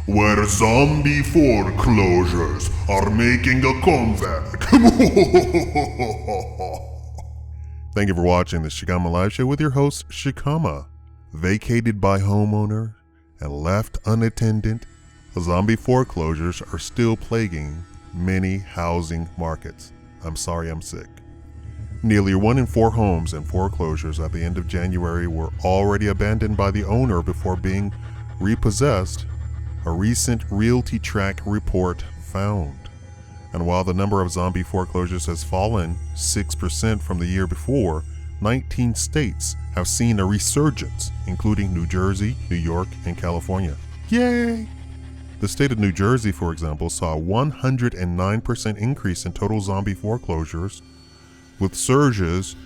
Where zombie foreclosures are making a comeback. Thank you for watching the Shikama Live Show with your host, Shikama. Vacated by homeowner and left unattended, zombie foreclosures are still plaguing many housing markets. I'm sorry, I'm sick. Nearly 1 in 4 homes in foreclosures at the end of January were already abandoned by the owner before being repossessed, a recent Realty Track report found. And while the number of zombie foreclosures has fallen 6% from the year before, 19 states have seen a resurgence, including New Jersey, New York, and California. Yay! The state of New Jersey, for example, saw a 109% increase in total zombie foreclosures, with surges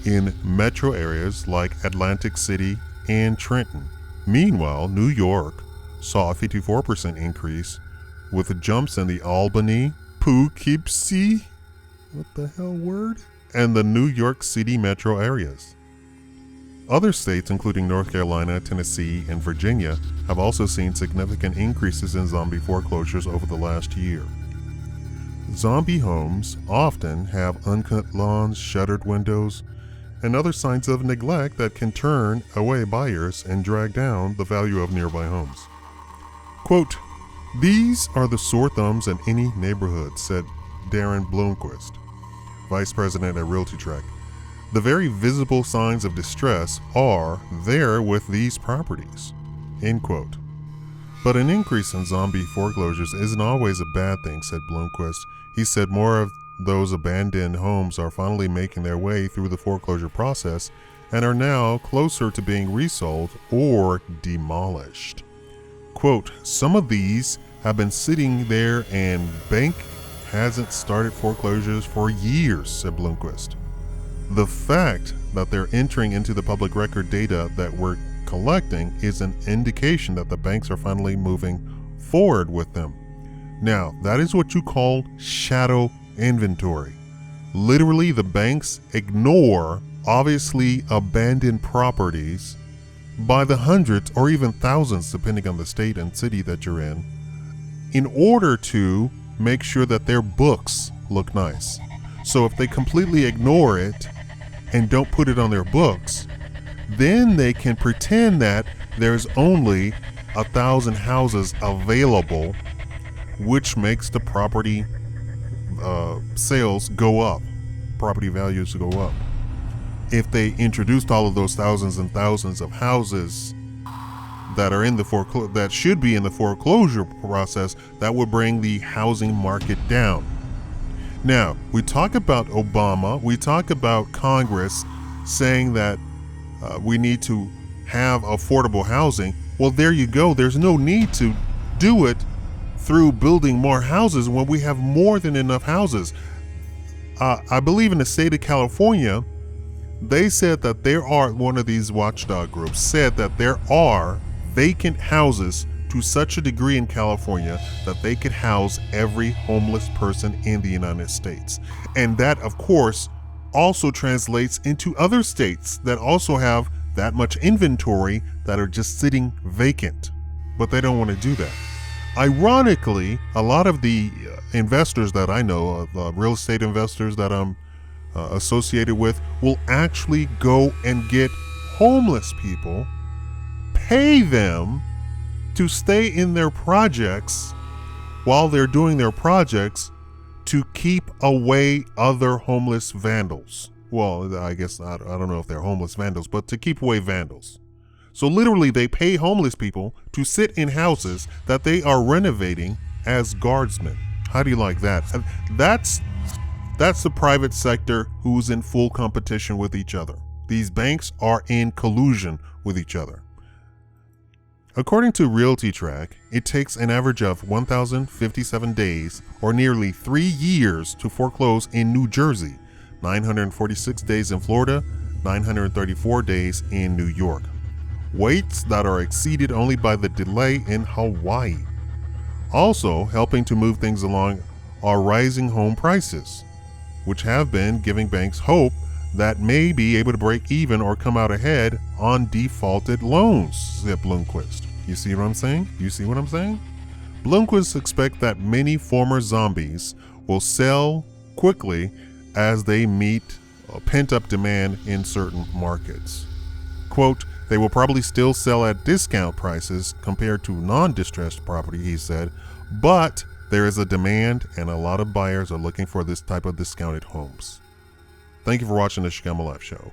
in metro areas like Atlantic City and Trenton. Meanwhile, New York saw a 54% increase, with jumps in the Albany, Poughkeepsie, what the hell word? And the New York City metro areas. Other states, including North Carolina, Tennessee, and Virginia, have also seen significant increases in zombie foreclosures over the last year. Zombie homes often have uncut lawns, shuttered windows, and other signs of neglect that can turn away buyers and drag down the value of nearby homes. Quote, "These are the sore thumbs in any neighborhood," said Darren Bloomquist, vice president at Realty Track. "The very visible signs of distress are there with these properties." End quote. But an increase in zombie foreclosures isn't always a bad thing, said Bloomquist. He said more of those abandoned homes are finally making their way through the foreclosure process and are now closer to being resold or demolished. Quote, "Some of these have been sitting there and bank hasn't started foreclosures for years," said Bloomquist. "The fact that they're entering into the public record data that we're collecting is an indication that the banks are finally moving forward with them. Now, that is what you call shadow inventory. Literally, the banks ignore obviously abandoned properties by the hundreds or even thousands, depending on the state and city that you're in order to make sure that their books look nice. So if they completely ignore it and don't put it on their books, then they can pretend that there's only 1,000 houses available, which makes the property sales go up, property values go up. If they introduced all of those thousands and thousands of houses that are in the that should be in the foreclosure process, that would bring the housing market down. Now, we talk about Obama, we talk about Congress saying that we need to have affordable housing. Well, there you go. There's no need to do it through building more houses when we have more than enough houses. I believe in the state of California, they said that there are, one of these watchdog groups said that there are vacant houses to such a degree in California that they could house every homeless person in the United States. And that, of course, also translates into other states that also have that much inventory that are just sitting vacant, but they don't want to do that. Ironically, a lot of the investors that I know, real estate investors that I'm associated with, will actually go and get homeless people, pay them to stay in their projects while they're doing their projects to keep away other homeless vandals. Well, I guess I don't know if they're homeless vandals, but to keep away vandals. So literally they pay homeless people to sit in houses that they are renovating as guardsmen. How do you like that? That's the private sector who's in full competition with each other. These banks are in collusion with each other. According to Realty Track, it takes an average of 1,057 days, or nearly 3 years, to foreclose in New Jersey, 946 days in Florida, 934 days in New York. Waits that are exceeded only by the delay in Hawaii. Also helping to move things along are rising home prices, which have been giving banks hope that may be able to break even or come out ahead on defaulted loans, said Bloomquist. You see what I'm saying? You see what I'm saying? Bloomquist expects that many former zombies will sell quickly as they meet pent-up demand in certain markets. Quote, they will probably still sell at discount prices compared to non-distressed property, he said, but there is a demand and a lot of buyers are looking for this type of discounted homes. Thank you for watching the Shikama Life Show.